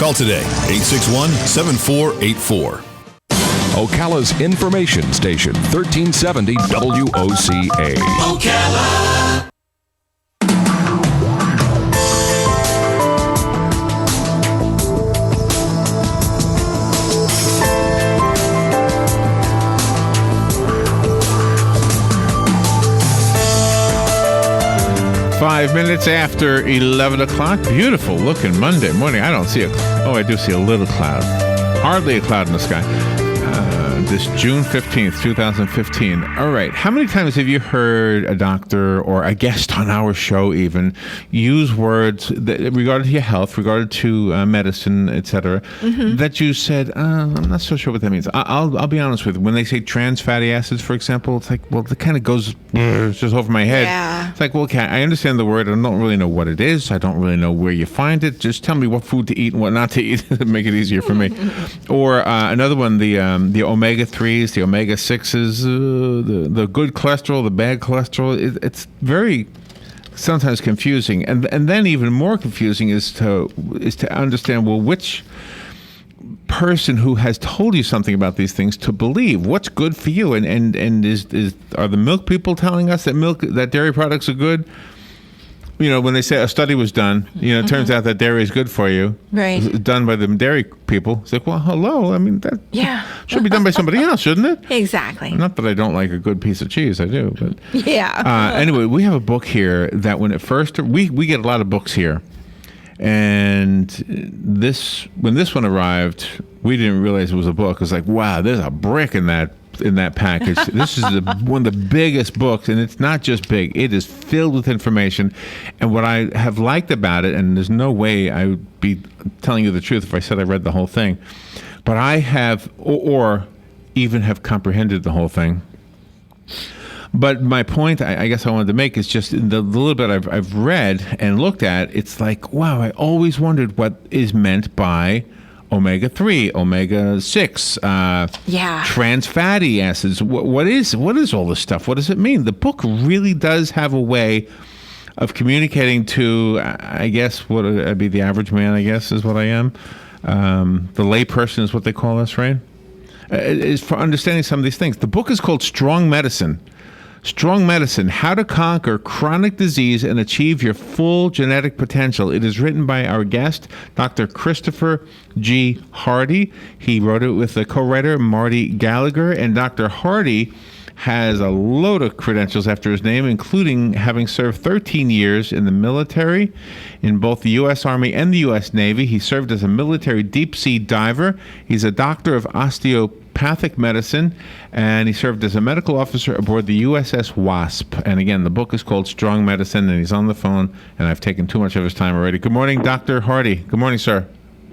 Call today, 861-7484. Ocala's information station, 1370 WOCA. Ocala. 5 minutes after 11 o'clock. Beautiful looking Monday morning. I don't see I do see a little cloud. Hardly a cloud in the sky. This June 15th, 2015. All right. How many times have you heard a doctor or a guest on our show even use words that regarding to your health, regarding to medicine, etc., that you said, I'm not so sure what that means. I'll be honest with you. When they say trans fatty acids, for example, it's like, well, it kind of goes just over my head. Yeah. It's like, well, okay, I understand the word. I don't really know what it is. I don't really know where you find it. Just tell me what food to eat and what not to eat to make it easier for me. Or another one, the omega-3s, the omega-6s, the good cholesterol, the bad cholesterol. It's very sometimes confusing. And then even more confusing is to understand, well, which person who has told you something about these things to believe. What's good for you? And are the milk people telling us that dairy products are good? You know, when they say a study was done, it turns out that dairy is good for you. Right. It's done by the dairy people. It's like, well, hello. I mean, that should be done by somebody else, shouldn't it? Exactly. Not that I don't like a good piece of cheese. I do. But yeah. Anyway, we have a book here that when it first, we get a lot of books here. And when this one arrived, we didn't realize it was a book. It was like, wow, there's a brick in that package. This is one of the biggest books, and it's not just big. It is filled with information. And what I have liked about it, and there's no way I would be telling you the truth if I said I read the whole thing, but I have, or even have comprehended the whole thing. But my point, I guess I wanted to make is just the little bit I've read and looked at, it's like, wow, I always wondered what is meant by omega-3, omega-6, trans fatty acids. What is all this stuff? What does it mean? The book really does have a way of communicating to, I guess, what I'd be the average man, I guess, is what I am. The lay person is what they call us, right? Is for understanding some of these things. The book is called Strong Medicine. Strong Medicine, How to Conquer Chronic Disease and Achieve Your Full Genetic Potential. It is written by our guest, Dr. Christopher G. Hardy. He wrote it with the co-writer, Marty Gallagher. And Dr. Hardy has a load of credentials after his name, including having served 13 years in the military in both the U.S. Army and the U.S. Navy. He served as a military deep-sea diver. He's a doctor of osteopathic medicine, and he served as a medical officer aboard the USS Wasp. And again, the book is called Strong Medicine, and he's on the phone, and I've taken too much of his time already. Good morning, Dr. Hardy. Good morning, sir.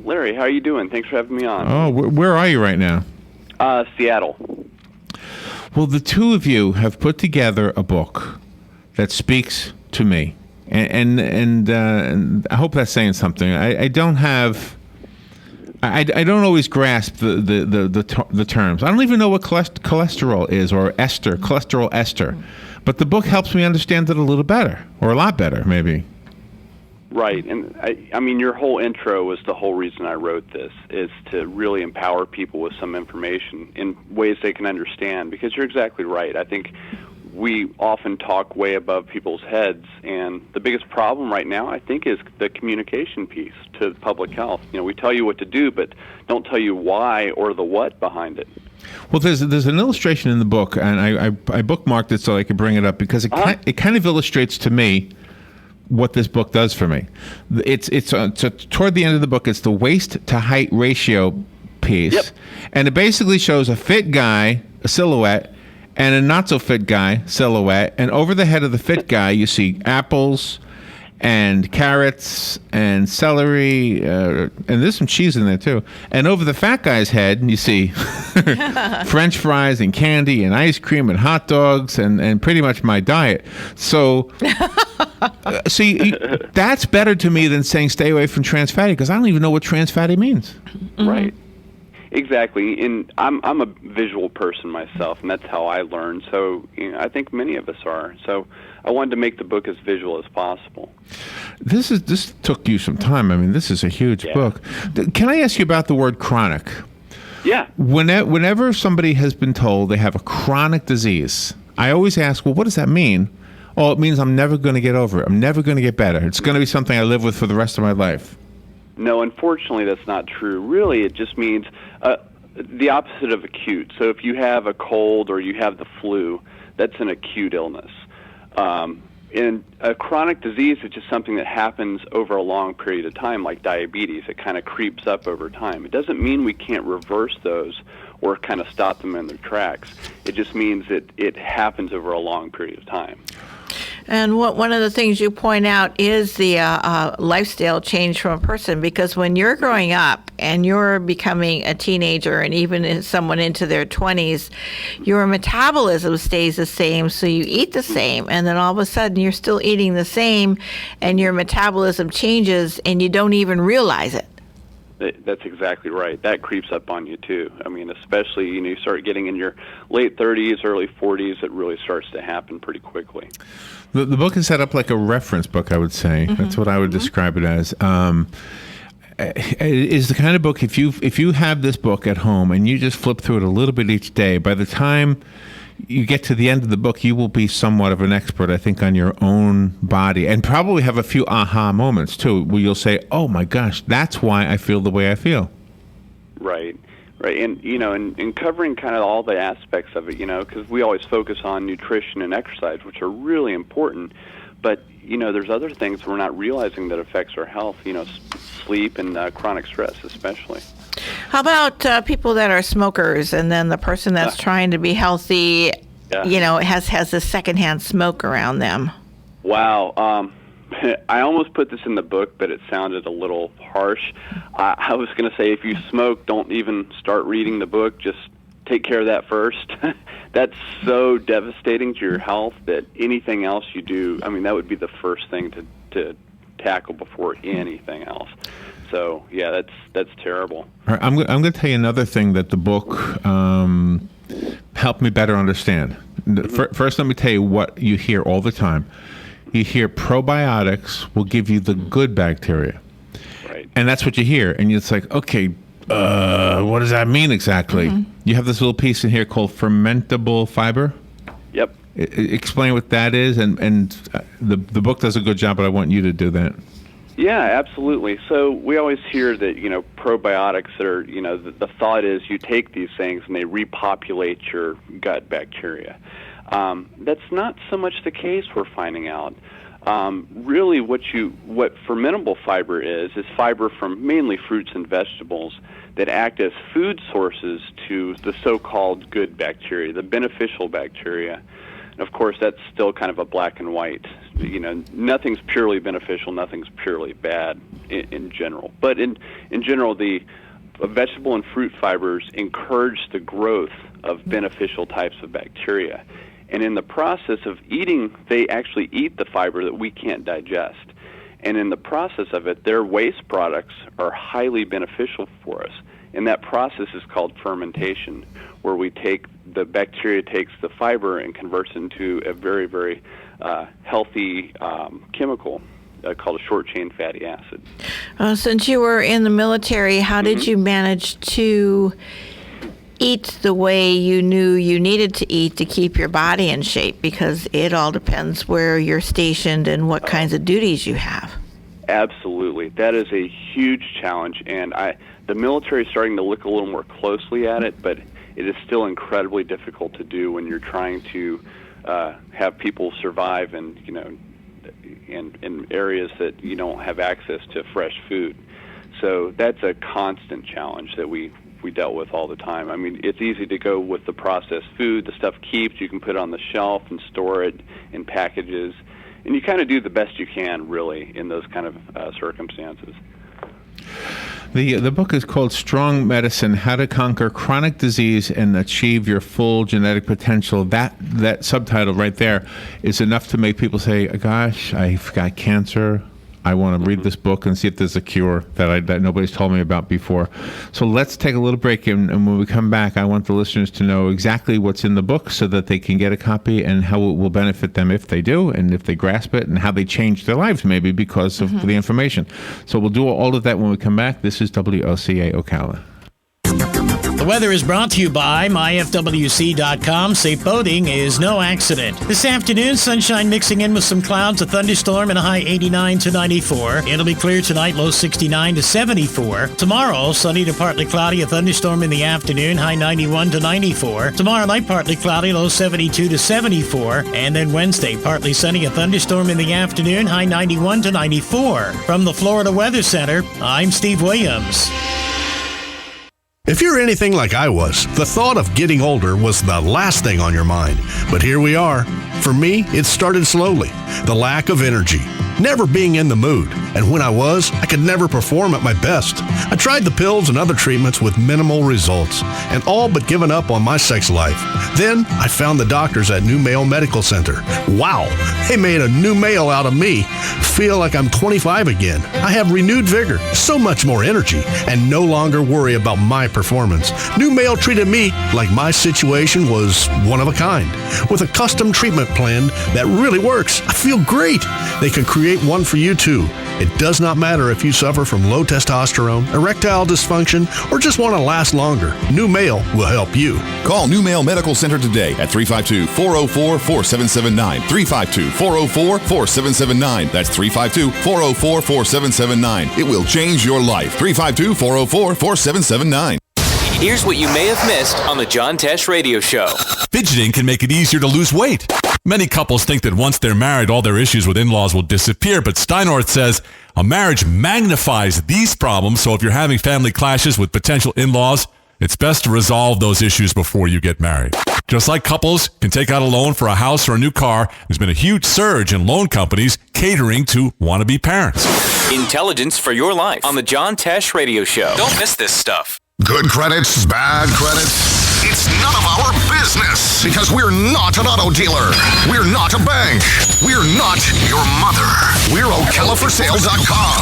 Larry, how are you doing? Thanks for having me on. Oh, where are you right now? Seattle. Well, the two of you have put together a book that speaks to me, and I hope that's saying something. I don't have. I don't always grasp the terms. I don't even know what cholesterol is or ester, cholesterol ester. But the book helps me understand it a little better, or a lot better, maybe. Right. And I mean, your whole intro was the whole reason I wrote this, is to really empower people with some information in ways they can understand, because you're exactly right. I think we often talk way above people's heads, and the biggest problem right now, I think, is the communication piece to public health. We tell you what to do, but don't tell you why or the what behind it. Well, there's an illustration in the book, and I bookmarked it so I could bring it up, because it kind of illustrates to me what this book does for me. It's toward the end of the book, it's the waist to height ratio piece, and it basically shows a fit guy, a silhouette, and a not so fit guy, silhouette, and over the head of the fit guy you see apples and carrots and celery, and there's some cheese in there too. And over the fat guy's head you see French fries and candy and ice cream and hot dogs and pretty much my diet. So see, that's better to me than saying stay away from trans fatty, because I don't even know what trans fatty means. Right. Exactly, and I'm a visual person myself, and that's how I learn. So I think many of us are. So I wanted to make the book as visual as possible. This took you some time. I mean, this is a huge book. Can I ask you about the word chronic? Yeah. Whenever somebody has been told they have a chronic disease, I always ask, well, what does that mean? Oh, it means I'm never going to get over it. I'm never going to get better. It's going to be something I live with for the rest of my life. No, unfortunately, that's not true. Really, it just means the opposite of acute. So if you have a cold or you have the flu, that's an acute illness. And a chronic disease is just something that happens over a long period of time, like diabetes. It kind of creeps up over time. It doesn't mean we can't reverse those or kind of stop them in their tracks. It just means that it happens over a long period of time. And one of the things you point out is the lifestyle change from a person, because when you're growing up and you're becoming a teenager and even someone into their 20s, your metabolism stays the same, so you eat the same, and then all of a sudden you're still eating the same and your metabolism changes and you don't even realize it. That's exactly right. That creeps up on you too. I mean, especially, you start getting in your late 30s, early 40s, it really starts to happen pretty quickly. The book is set up like a reference book, I would say. Mm-hmm. That's what I would describe it as. It is the kind of book, if you have this book at home and you just flip through it a little bit each day, by the time you get to the end of the book, you will be somewhat of an expert, I think, on your own body, and probably have a few aha moments too, where you'll say, "Oh my gosh, that's why I feel the way I feel." Right, and and covering kind of all the aspects of it, because we always focus on nutrition and exercise, which are really important, but there's other things we're not realizing that affects our health. Sleep and chronic stress, especially. How about people that are smokers, and then the person that's trying to be healthy, has a secondhand smoke around them? Wow. I almost put this in the book, but it sounded a little harsh. I was going to say, if you smoke, don't even start reading the book. Just take care of that first. That's so devastating to your health that anything else you do, that would be the first thing to tackle before anything else. So, yeah, that's terrible. All right, I'm going to tell you another thing that the book helped me better understand. First, let me tell you what you hear all the time. You hear probiotics will give you the good bacteria. Right. And that's what you hear. And it's like, okay, what does that mean exactly? Mm-hmm. You have this little piece in here called Fermentable Fiber. Yep. Explain what that is. And the book does a good job, but I want you to do that. Yeah, absolutely. So we always hear that, probiotics are, the thought is you take these things and they repopulate your gut bacteria. That's not so much the case, we're finding out. Really what fermentable fiber is fiber from mainly fruits and vegetables that act as food sources to the so-called good bacteria, the beneficial bacteria. And of course, that's still kind of a black and white. Nothing's purely beneficial, nothing's purely bad in general. But in general, the vegetable and fruit fibers encourage the growth of beneficial types of bacteria. And in the process of eating, they actually eat the fiber that we can't digest. And in the process of it, their waste products are highly beneficial for us. And that process is called fermentation, where the bacteria takes the fiber and converts it into a very, very healthy chemical called a short-chain fatty acid. Since you were in the military, how did you manage to eat the way you knew you needed to eat to keep your body in shape? Because it all depends where you're stationed and what kinds of duties you have. Absolutely. That is a huge challenge, and the military is starting to look a little more closely at it, but it is still incredibly difficult to do when you're trying to have people survive in areas that you don't have access to fresh food. So that's a constant challenge that we dealt with all the time. It's easy to go with the processed food. The stuff keeps. You can put it on the shelf and store it in packages. And you kind of do the best you can, really, in those kind of circumstances. The book is called Strong Medicine: How to Conquer Chronic Disease and Achieve Your Full Genetic Potential. That subtitle right there is enough to make people say, gosh, I've got cancer, I want to read this book and see if there's a cure that nobody's told me about before. So let's take a little break, and when we come back, I want the listeners to know exactly what's in the book so that they can get a copy and how it will benefit them if they do, and if they grasp it, and how they change their lives maybe because of the information. So we'll do all of that when we come back. This is WOCA Ocala. The weather is brought to you by myfwc.com. Safe boating is no accident. This afternoon, sunshine mixing in with some clouds, a thunderstorm, and a high 89 to 94. It'll be clear tonight, low 69 to 74. Tomorrow, sunny to partly cloudy, a thunderstorm in the afternoon, high 91 to 94. Tomorrow night, partly cloudy, low 72 to 74. And then Wednesday, partly sunny, a thunderstorm in the afternoon, high 91 to 94. From the Florida Weather Center, I'm Steve Williams. If you're anything like I was, the thought of getting older was the last thing on your mind. But here we are. For me, it started slowly. The lack of energy, never being in the mood. And when I was, I could never perform at my best. I tried the pills and other treatments with minimal results, and all but given up on my sex life. Then I found the doctors at New Male Medical Center. Wow, they made a new male out of me. Feel like I'm 25 again. I have renewed vigor, so much more energy, and no longer worry about my performance. New Male treated me like my situation was one of a kind, with a custom treatment plan that really works. I feel great. They can create one for you too. It does not matter if you suffer from low testosterone, erectile dysfunction, or just want to last longer. New Male will help you. Call New Male Medical Center today at 352-404-4779. 352-404-4779. That's 352-404-4779. It will change your life. 352-404-4779. Here's what you may have missed on the John Tesh Radio Show. Fidgeting can make it easier to lose weight. Many couples think that once they're married, all their issues with in-laws will disappear, but Steinorth says a marriage magnifies these problems, so if you're having family clashes with potential in-laws, it's best to resolve those issues before you get married. Just like couples can take out a loan for a house or a new car, there's been a huge surge in loan companies catering to wannabe parents. Intelligence for your life on the John Tesh Radio Show. Don't miss this stuff. Good credits, bad credits. It's none of our business because we're not an auto dealer. We're not a bank. We're not your mother. We're OcalaForSale.com.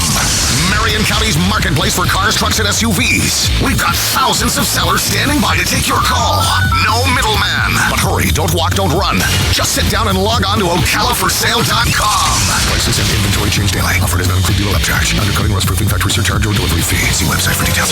Marion County's marketplace for cars, trucks, and SUVs. We've got thousands of sellers standing by to take your call. No middleman. But hurry, don't walk, don't run. Just sit down and log on to OcalaForSale.com. Prices and inventory change daily. Offer does not include dealer upcharge, undercutting, rust-proofing, factory surcharge, or delivery fee. See website for details.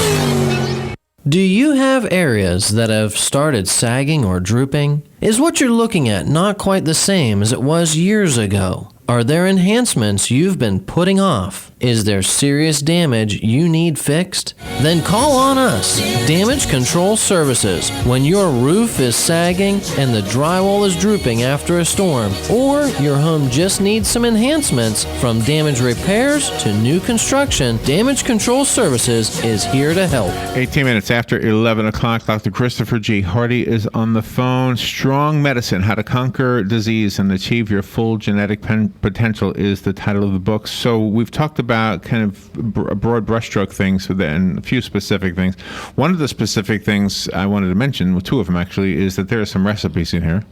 Do you have areas that have started sagging or drooping? Is what you're looking at not quite the same as it was years ago? Are there enhancements you've been putting off? Is there serious damage you need fixed? Then call on us, Damage Control Services. When your roof is sagging and the drywall is drooping after a storm, or your home just needs some enhancements, from damage repairs to new construction, Damage Control Services is here to help. 18 minutes after 11 o'clock, Dr. Christopher G. Hardy is on the phone. Strong Medicine, How to Conquer Disease and Achieve Your Full Genetic Potential is the title of the book. So we've talked about kind of broad brushstroke things and a few specific things. One of the specific things I wanted to mention, well, two of them actually, is that there are some recipes in here.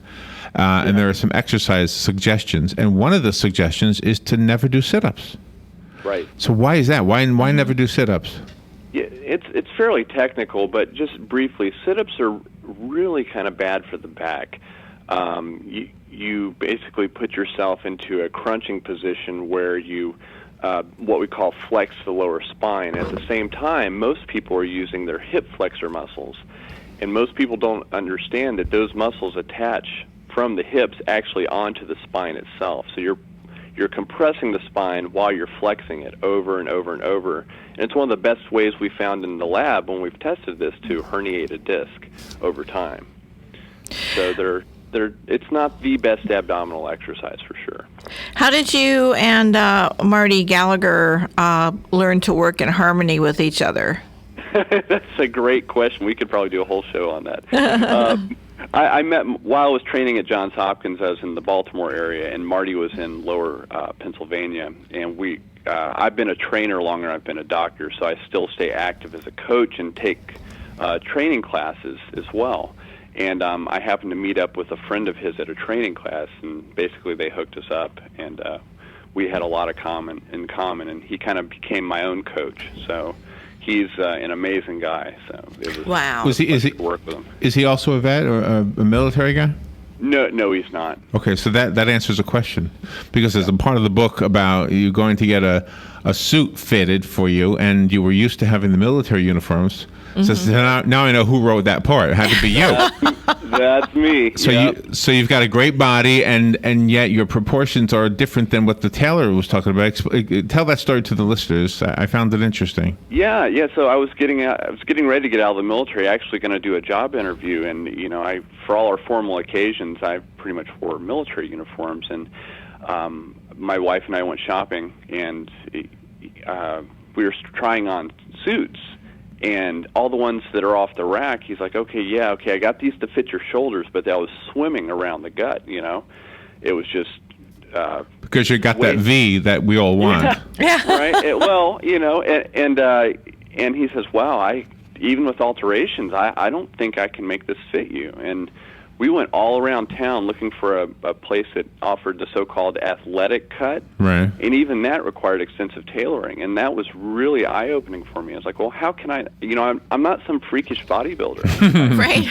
And there are some exercise suggestions. And one of the suggestions is to never do sit-ups. Right. So why is that? Why never do sit-ups? Yeah, it's fairly technical, but just briefly, sit-ups are really kind of bad for the back. You basically put yourself into a crunching position where you what we call flex the lower spine. At the same time, most people are using their hip flexor muscles, and most people don't understand that those muscles attach from the hips actually onto the spine itself. So you're compressing the spine while you're flexing it over and over and over. And it's one of the best ways we found in the lab when we've tested this to herniate a disc over time. So it's not the best abdominal exercise for sure. How did you and Marty Gallagher learn to work in harmony with each other? That's a great question. We could probably do a whole show on that. I met while I was training at Johns Hopkins. I was in the Baltimore area, and Marty was in Lower Pennsylvania. And I've been a trainer longer than I've been a doctor, so I still stay active as a coach and take training classes as well. And I happened to meet up with a friend of his at a training class, and basically they hooked us up. And we had a lot in common, and he kind of became my own coach. So he's an amazing guy. So it was Wow. Is he to work with him. is he also a vet or a military guy? No, he's not. Okay, so that answers a question, because there's a part of the book about you going to get a suit fitted for you, and you were used to having the military uniforms. So now I know who wrote that part. It had to be you. That's me. So Yep. you've got a great body, and yet your proportions are different than what the tailor was talking about. Tell that story to the listeners. I found it interesting. Yeah. So I was getting ready to get out of the military. Actually, going to do a job interview, and for all our formal occasions, I pretty much wore military uniforms. And my wife and I went shopping, and we were trying on suits. And all the ones that are off the rack, he's like, okay, I got these to fit your shoulders, but I was swimming around the gut, It was just... because you got that V that we all want. Yeah. Right? And he says, wow, even with alterations, I don't think I can make this fit you. And we went all around town looking for a place that offered the so-called athletic cut. Right. And even that required extensive tailoring. And that was really eye-opening for me. I was like, well, how can I, I'm not some freakish bodybuilder. Right.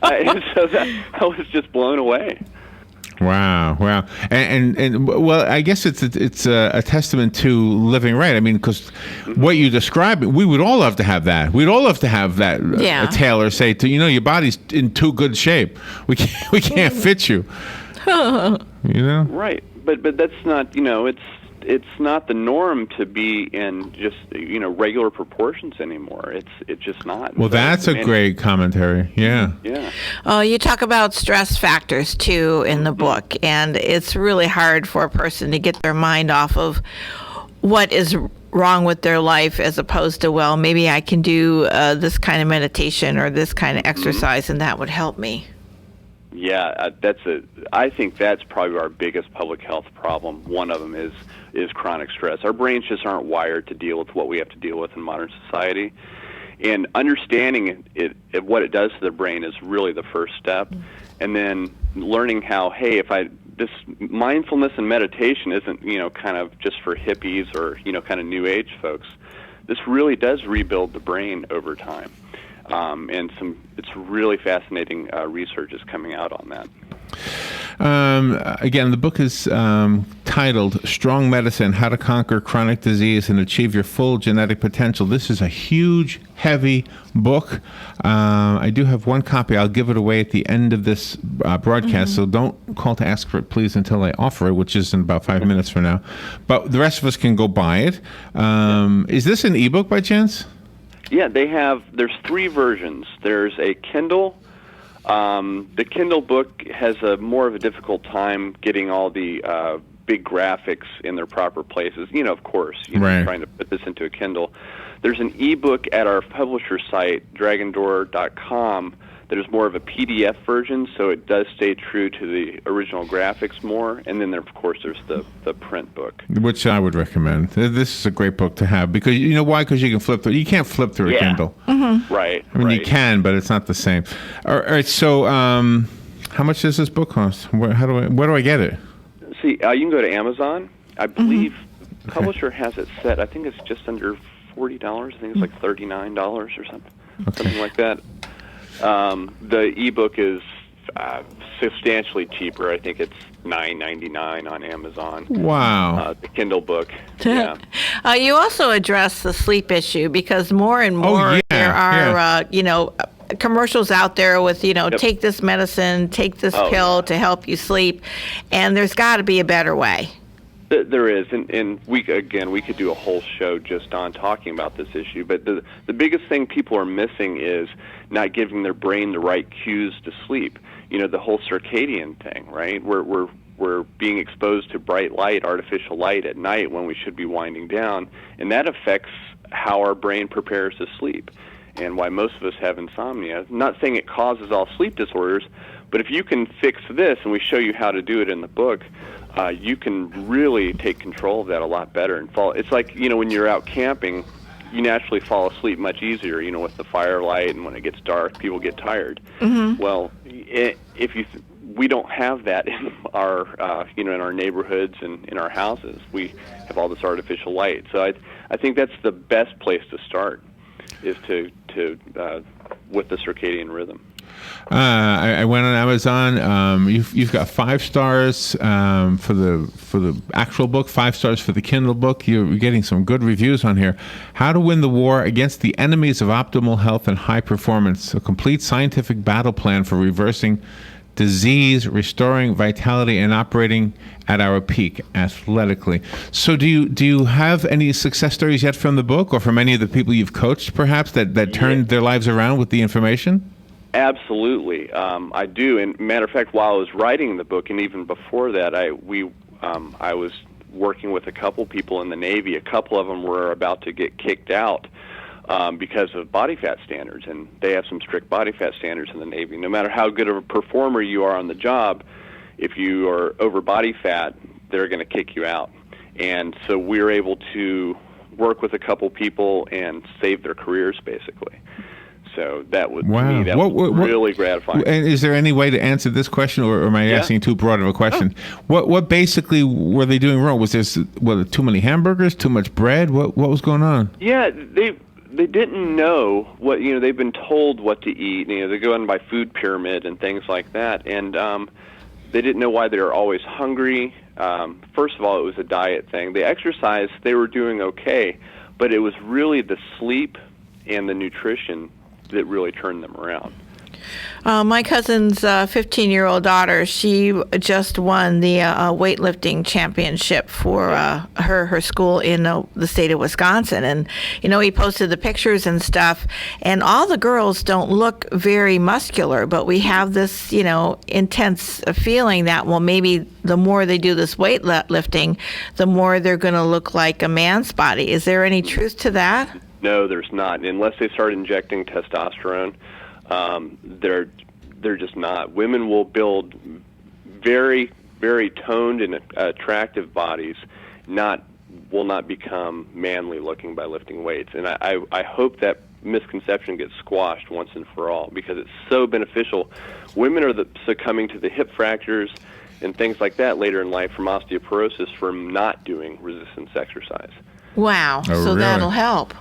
And so I was just blown away. Wow. And well, I guess it's a testament to living right. I mean, because what you describe, we would all love to have that. We'd all love to have that. A tailor say to your body's in too good shape. We can't fit you. Right. But that's not. It's not the norm to be in just regular proportions anymore. It's just not. Well, that's a great commentary. Yeah. Yeah. You talk about stress factors too in the book, and it's really hard for a person to get their mind off of what is wrong with their life, as opposed to, well, maybe I can do this kind of meditation or this kind of exercise, and that would help me. Yeah, I think that's probably our biggest public health problem. One of them is chronic stress. Our brains just aren't wired to deal with what we have to deal with in modern society. And understanding what it does to the brain is really the first step. And then learning how, hey, this mindfulness and meditation isn't, kind of just for hippies or, kind of new age folks. This really does rebuild the brain over time. And it's really fascinating research is coming out on that. Again, the book is titled Strong Medicine, How to Conquer Chronic Disease and Achieve Your Full Genetic Potential. This is a huge, heavy book. I do have one copy. I'll give it away at the end of this broadcast, so don't call to ask for it, please, until I offer it, which is in about 5 minutes from now. But the rest of us can go buy it. Is this an ebook by chance? Yeah, there's 3 versions. There's a Kindle. The Kindle book has more of a difficult time getting all the big graphics in their proper places. Of course, right. Trying to put this into a Kindle. There's an ebook at our publisher site, dragondoor.com, that is more of a PDF version, so it does stay true to the original graphics more. And then, of course, there's the print book. Which I would recommend. This is a great book to have, because you know why? Because you can flip through. You can't flip through a Kindle. Mm-hmm. Right. I mean, you can, but it's not the same. All right, so how much does this book cost? Where do I get it? See, you can go to Amazon. I believe the publisher has it set. I think it's just under $40. I think it's like $39 or something like that. The ebook is substantially cheaper. I think it's $9.99 on Amazon. Wow. The Kindle book. Yeah. You also address the sleep issue, because more and more there are commercials out there with take this medicine, take this pill to help you sleep, and there's got to be a better way. There is, and we could do a whole show just on talking about this issue. But the biggest thing people are missing is not giving their brain the right cues to sleep. The whole circadian thing, right? We're being exposed to bright light, artificial light at night when we should be winding down, and that affects how our brain prepares to sleep, and why most of us have insomnia. I'm not saying it causes all sleep disorders, but if you can fix this, and we show you how to do it in the book, you can really take control of that a lot better and fall. It's like, when you're out camping, you naturally fall asleep much easier, with the firelight, and when it gets dark, people get tired. Mm-hmm. Well, if you we don't have that in our in our neighborhoods and in our houses. We have all this artificial light. So I think that's the best place to start, is to with the circadian rhythm. I went on Amazon. You've got 5 stars for the actual book, 5 stars for the Kindle book. You're getting some good reviews on here. How to Win the War Against the Enemies of Optimal Health and High Performance: a complete scientific battle plan for reversing disease, restoring vitality, and operating at our peak athletically. So do you have any success stories yet from the book, or from any of the people you've coached, perhaps, that turned their lives around with the information? Absolutely, I do. And matter of fact, while I was writing the book, and even before that, I was working with a couple people in the Navy. A couple of them were about to get kicked out because of body fat standards, and they have some strict body fat standards in the Navy. No matter how good of a performer you are on the job, if you are over body fat, they're going to kick you out. And so we were able to work with a couple people and save their careers, basically. So that was, wow. to me, that was really gratifying. And is there any way to answer this question, or am I asking too broad of a question? Oh. What basically were they doing wrong? Was there too many hamburgers, too much bread? What was going on? Yeah, they didn't know what, they've been told what to eat. They go in by food pyramid and things like that, and they didn't know why they were always hungry. First of all, it was a diet thing. The exercise, they were doing okay, but it was really the sleep and the nutrition that really turned them around. My cousin's 15-year-old daughter, she just won the weightlifting championship for her school in the state of Wisconsin. And, he posted the pictures and stuff, and all the girls don't look very muscular, but we have this, intense feeling that, well, maybe the more they do this weightlifting, the more they're going to look like a man's body. Is there any truth to that? No, there's not. Unless they start injecting testosterone, they're just not. Women will build very, very toned and attractive bodies, will not become manly looking by lifting weights. And I hope that misconception gets squashed once and for all, because it's so beneficial. Women are succumbing to the hip fractures and things like that later in life from osteoporosis from not doing resistance exercise. Wow. Oh, so really? That'll help.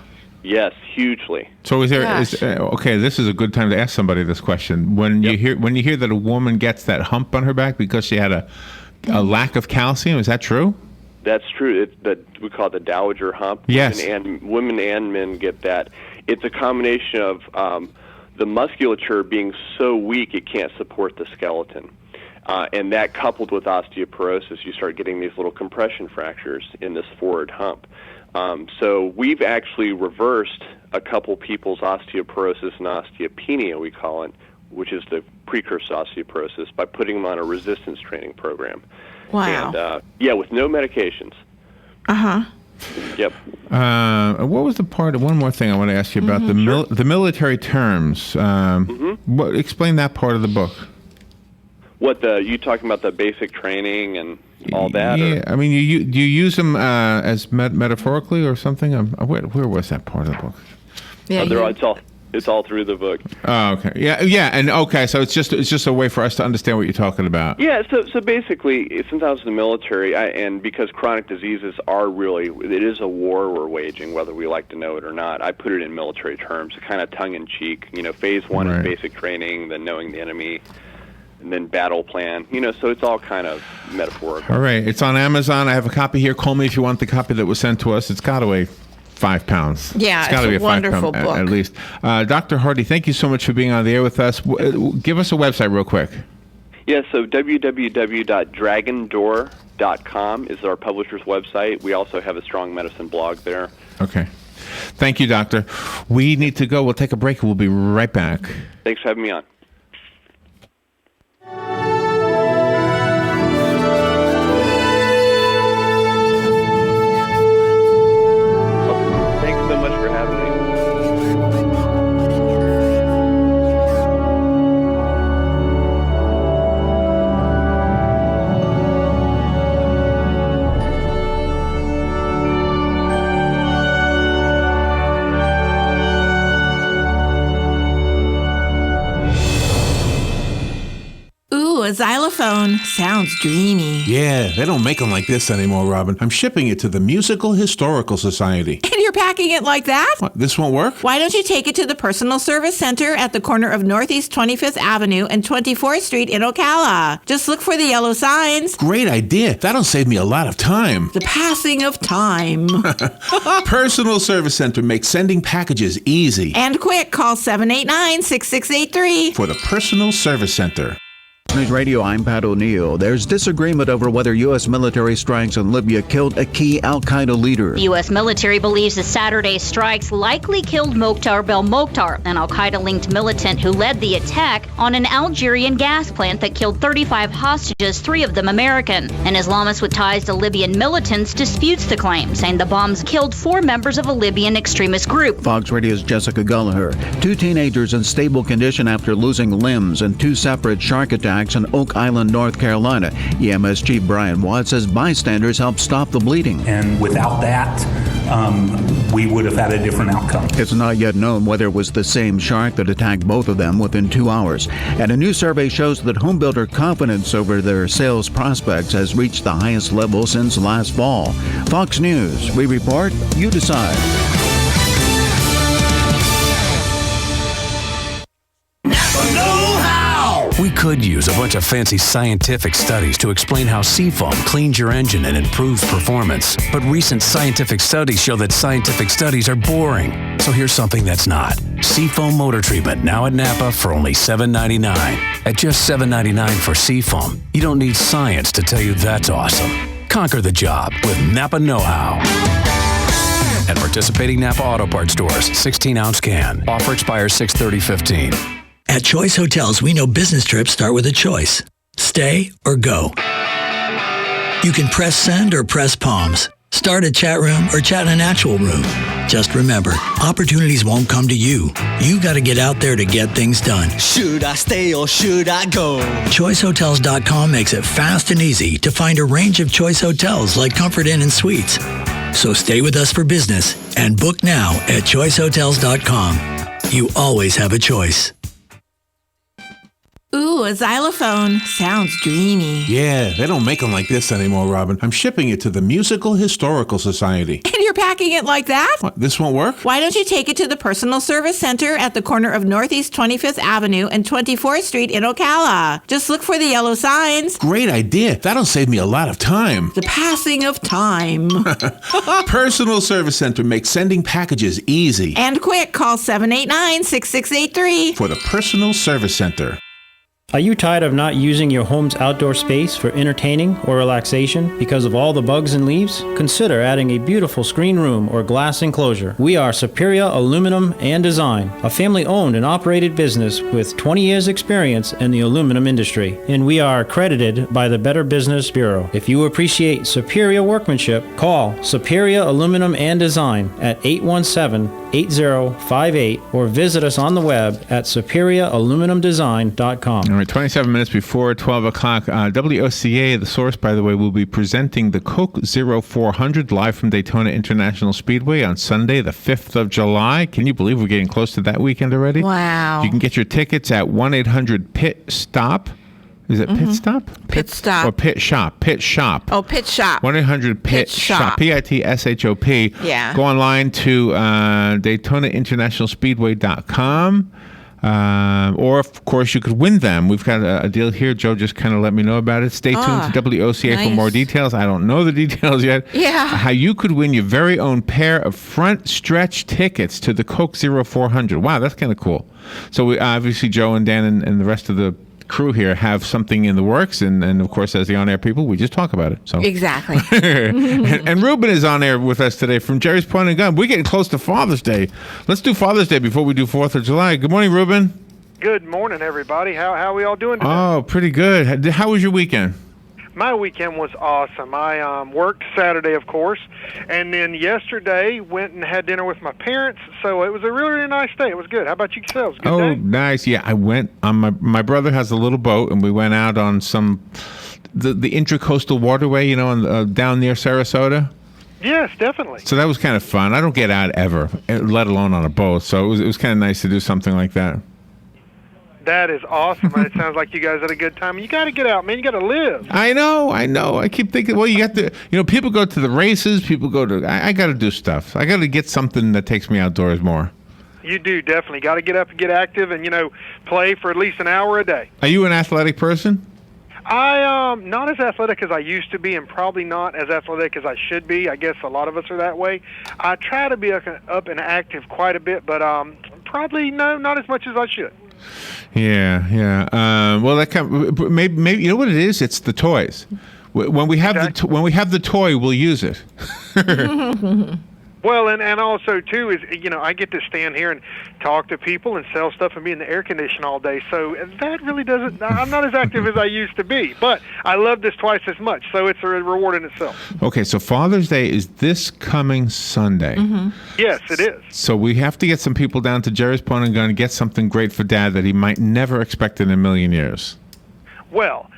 Yes, hugely. So okay, this is a good time to ask somebody this question. When you hear that a woman gets that hump on her back because she had a lack of calcium, is that true? That's true. We call it the dowager hump. Yes. Women and men get that. It's a combination of the musculature being so weak it can't support the skeleton. And that coupled with osteoporosis, you start getting these little compression fractures in this forward hump. So we've actually reversed a couple people's osteoporosis and osteopenia, we call it, which is the precursor to osteoporosis, by putting them on a resistance training program. Wow. And, with no medications. Uh-huh. Yep. What was the part? One more thing I want to ask you about the military terms. Explain that part of the book. What you talking about, the basic training and all that? Yeah, I mean, do you use them as metaphorically or something? Where was that part of the book? Yeah, it's all through the book. Oh, okay. Yeah, and okay, so it's just a way for us to understand what you're talking about. Yeah, so basically, since I was in the military, and because chronic diseases it is a war we're waging, whether we like to know it or not. I put it in military terms, kind of tongue in cheek. Phase 1 is basic training, then knowing the enemy, and then battle plan, so it's all kind of metaphorical. All right, it's on Amazon. I have a copy here. Call me if you want the copy that was sent to us. It's got to weigh 5 pounds. Yeah, it's got to be a wonderful 5 pound book. at least. Dr. Hardy, thank you so much for being on the air with us. Give us a website real quick. Yeah, so www.dragondoor.com is our publisher's website. We also have a strong medicine blog there. Okay. Thank you, Doctor. We need to go. We'll take a break. We'll be right back. Thanks for having me on. Thanks so much for having me. a xylophone. Sounds dreamy. Yeah, they don't make them like this anymore, Robin. I'm shipping it to the Musical Historical Society. And you're packing it like that? What, this won't work? Why don't you take it to the Personal Service Center at the corner of Northeast 25th Avenue and 24th Street in Ocala? Just look for the yellow signs. Great idea. That'll save me a lot of time. The passing of time. Personal Service Center makes sending packages easy. And quick, call 789-6683. For the Personal Service Center. News Radio, I'm Pat O'Neill. There's disagreement over whether U.S. military strikes in Libya killed a key al-Qaeda leader. The U.S. military believes the Saturday's strikes likely killed Mokhtar Belmokhtar, an al-Qaeda-linked militant who led the attack on an Algerian gas plant that killed 35 hostages, 3 of them American. An Islamist with ties to Libyan militants disputes the claim, saying the bombs killed 4 members of a Libyan extremist group. Fox Radio's Jessica Gallagher. 2 teenagers in stable condition after losing limbs in 2 separate shark attacks in Oak Island, North Carolina. EMS Chief Brian Watt says bystanders helped stop the bleeding. And without that, we would have had a different outcome. It's not yet known whether it was the same shark that attacked both of them within 2 hours. And a new survey shows that homebuilder confidence over their sales prospects has reached the highest level since last fall. Fox News, we report, you decide. We could use a bunch of fancy scientific studies to explain how Seafoam cleans your engine and improves performance. But recent scientific studies show that scientific studies are boring. So here's something that's not. Seafoam motor treatment now at Napa for only $7.99. At just $7.99 for Seafoam, you don't need science to tell you that's awesome. Conquer the job with Napa Know-How. At participating Napa Auto Parts stores, 16-ounce can. Offer expires 6/30/15. At Choice Hotels, we know business trips start with a choice. Stay or go. You can press send or press palms. Start a chat room or chat in an actual room. Just remember, opportunities won't come to you. You got to get out there to get things done. Should I stay or should I go? ChoiceHotels.com makes it fast and easy to find a range of Choice Hotels like Comfort Inn and Suites. So stay with us for business and book now at ChoiceHotels.com. You always have a choice. Ooh, a xylophone. Sounds dreamy. Yeah, they don't make them like this anymore, Robin. I'm shipping it to the Musical Historical Society. And you're packing it like that? What, this won't work? Why don't you take it to the Personal Service Center at the corner of Northeast 25th Avenue and 24th Street in Ocala? Just look for the yellow signs. Great idea. That'll save me a lot of time. The passing of time. Personal Service Center makes sending packages easy. And quick, call 789-6683. For the Personal Service Center. Are you tired of not using your home's outdoor space for entertaining or relaxation because of all the bugs and leaves? Consider adding a beautiful screen room or glass enclosure. We are Superior Aluminum and Design, a family-owned and operated business with 20 years experience in the aluminum industry, and we are accredited by the Better Business Bureau. If you appreciate superior workmanship, call Superior Aluminum and Design at 817-8058 or visit us on the web at superiораluminumdesign.com. All right, 27 minutes before 12 o'clock. WOCA, the source, by the way, will be presenting the Coke 0400 live from Daytona International Speedway on Sunday, the 5th of July. Can you believe we're getting close to that weekend already? Wow. You can get your tickets at 1-800-PIT-STOP. Is it Pit Stop? Pit Stop. Or Pit Shop. Pit Shop. Oh, Pit Shop. 1-800-PIT-SHOP. PITSHOP. Yeah. Go online to DaytonaInternationalSpeedway.com. Or, of course, you could win them. We've got a deal here. Joe just kind of let me know about it. Stay tuned to WOCA for more details. I don't know the details yet. Yeah. How you could win your very own pair of front stretch tickets to the Coke 0400. Wow, that's kind of cool. So, we, obviously, Joe and Dan and the rest of the crew here have something in the works, and of course, as the on-air people, we just talk about it. So exactly. and Ruben is on air with us today from Jerry's Point and Gun. We're getting close to Father's Day. Let's do Father's Day before we do 4th of July. Good morning, Ruben. Good morning, everybody. How are we all doing today? Oh, pretty good. How was your weekend? My weekend was awesome. I worked Saturday, of course, and then yesterday went and had dinner with my parents, so it was a really, really nice day. It was good. How about yourselves? Good day? Nice. Yeah, I went on my brother has a little boat, and we went out on the intracoastal waterway, down near Sarasota. Yes, definitely. So that was kind of fun. I don't get out ever, let alone on a boat, so it was kind of nice to do something like that. That is awesome. It sounds like you guys had a good time. You got to get out, man. You got to live. I know. I keep thinking, well, you got to, people go to the races, people go to, I got to do stuff. I got to get something that takes me outdoors more. You do, definitely. Got to get up and get active and, play for at least an hour a day. Are you an athletic person? I not as athletic as I used to be, and probably not as athletic as I should be. I guess a lot of us are that way. I try to be up and active quite a bit, but probably not as much as I should. Yeah. Well, that maybe you know what it is. It's the toys. When we have the toy, we'll use it. Well, and also, too, is, I get to stand here and talk to people and sell stuff and be in the air condition all day. So that really doesn't, I'm not as active as I used to be. But I love this twice as much. So it's a reward in itself. Okay, so Father's Day is this coming Sunday. Mm-hmm. Yes, it is. So we have to get some people down to Jerry's Pawn and Gun and get something great for Dad that he might never expect in a million years. Well,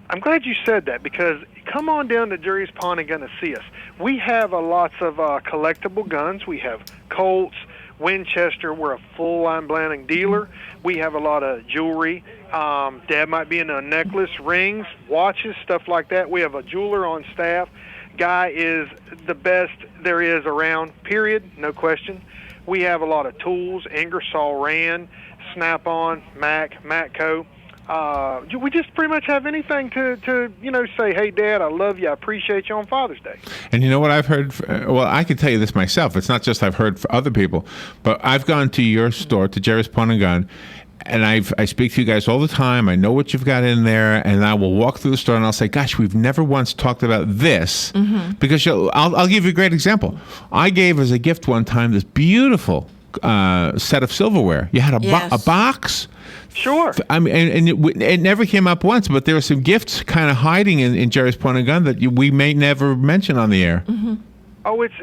I'm glad you said that, because come on down to Jerry's Pawn and Gun to see us. We have lots of collectible guns. We have Colts, Winchester. We're a full-line Blanning dealer. We have a lot of jewelry. Dad might be into a necklace, rings, watches, stuff like that. We have a jeweler on staff. Guy is the best there is around, period, no question. We have a lot of tools, Ingersoll Rand, Snap-on, Mac, Matco. We just pretty much have anything to say, hey, Dad, I love you, I appreciate you on Father's Day. And you know what I've heard? Well, I can tell you this myself. It's not just I've heard for other people, but I've gone to your store, to Jerry's Pawn and Gun, and I speak to you guys all the time. I know what you've got in there, and I will walk through the store and I'll say, gosh, we've never once talked about this. Mm-hmm. Because I'll give you a great example. I gave as a gift one time this beautiful set of silverware. You had a box. Sure. I mean, and it never came up once, but there were some gifts kind of hiding in Jerry's Pawn and Gun that we may never mention on the air. Mm-hmm. Oh, it's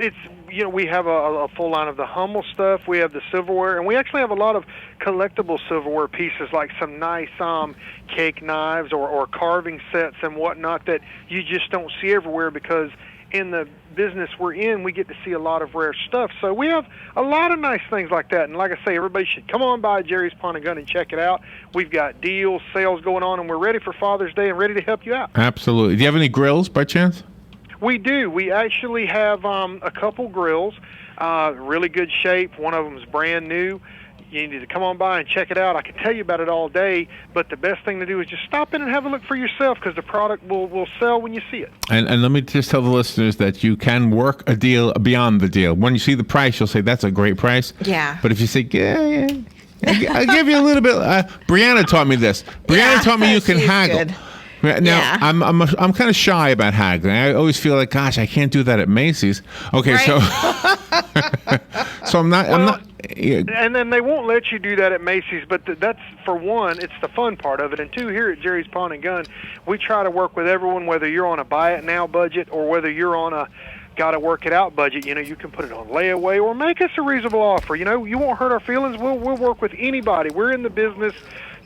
we have a full line of the Hummel stuff. We have the silverware, and we actually have a lot of collectible silverware pieces, like some nice cake knives or carving sets and whatnot that you just don't see everywhere, because in the business we're in, we get to see a lot of rare stuff. So we have a lot of nice things like that. And like I say, everybody should come on by Jerry's Pawn and Gun and check it out. We've got deals, sales going on, and we're ready for Father's Day and ready to help you out. Absolutely. Do you have any grills by chance? We do. We actually have a couple grills, really good shape. One of them is brand new. You need to come on by and check it out. I can tell you about it all day, but the best thing to do is just stop in and have a look for yourself, because the product will sell when you see it. And let me just tell the listeners that you can work a deal beyond the deal. When you see the price, you'll say, that's a great price. Yeah. But if you say, yeah, I'll give you a little bit. Brianna taught me this. Brianna taught me you can haggle. Good. Now, I'm kind of shy about haggling. I always feel like, gosh, I can't do that at Macy's. Okay, right. so I'm not. Yeah. And then they won't let you do that at Macy's, but that's, for one, it's the fun part of it. And two, here at Jerry's Pawn and Gun, we try to work with everyone, whether you're on a buy it now budget or whether you're on a got to work it out budget. You can put it on layaway or make us a reasonable offer. You won't hurt our feelings. We'll work with anybody. We're in the business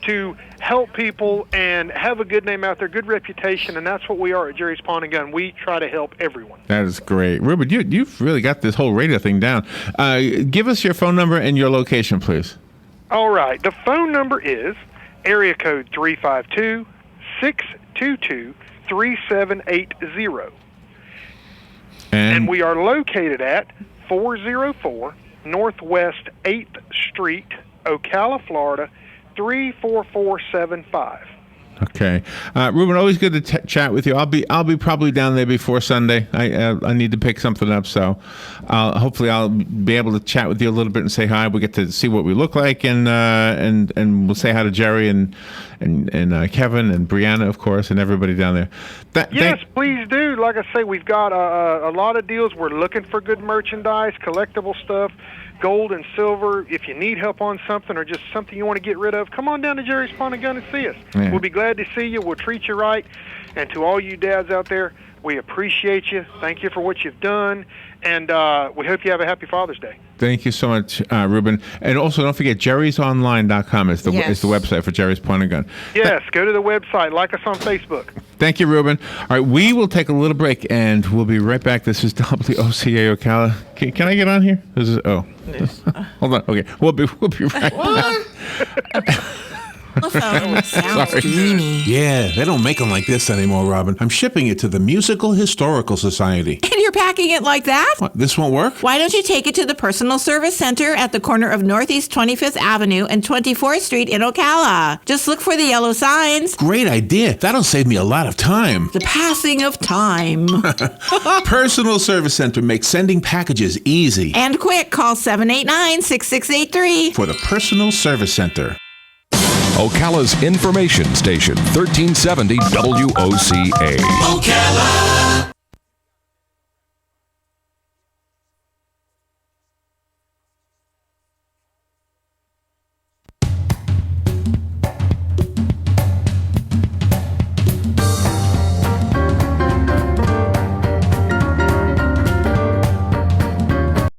to help people and have a good name out there, good reputation, and that's what we are at Jerry's Pawn and Gun. We try to help everyone. That is great. Ruben, you've really got this whole radio thing down. Give us your phone number and your location, please. All right. The phone number is area code 352-622-3780. And we are located at 404 Northwest 8th Street, Ocala, Florida, 34475. Okay, Ruben, always good to chat with you. I'll be probably down there before Sunday. I need to pick something up, so hopefully I'll be able to chat with you a little bit and say hi. We get to see what we look like, and we'll say hi to Jerry and Kevin and Brianna, of course, and everybody down there. Yes, please do. Like I say, we've got a lot of deals. We're looking for good merchandise, collectible stuff, gold and silver. If you need help on something or just something you want to get rid of, come on down to Jerry's Pawn and Gun and see us. Yeah. We'll be glad to see you. We'll treat you right. And to all you dads out there, we appreciate you. Thank you for what you've done. And we hope you have a happy Father's Day. Thank you so much, Ruben. And also, don't forget, jerrysonline.com is the website for Jerry's Pawn and Gun. Yes, go to the website. Like us on Facebook. Thank you, Ruben. All right, we will take a little break, and we'll be right back. This is WOCA Ocala. Can I get on here? Hold on. Okay, we'll be right back. Telephone sounds Sorry. dreamy. Yeah, they don't make them like this anymore, Robin. I'm shipping it to the Musical Historical Society. And you're packing it like that? What, this won't work? Why don't you take it to the Personal Service Center at the corner of Northeast 25th Avenue and 24th Street in Ocala? Just look for the yellow signs. Great idea. That'll save me a lot of time. The passing of time. Personal Service Center makes sending packages easy. And quick, call 789-6683. For the Personal Service Center. Ocala's information station, 1370 WOCA. Ocala.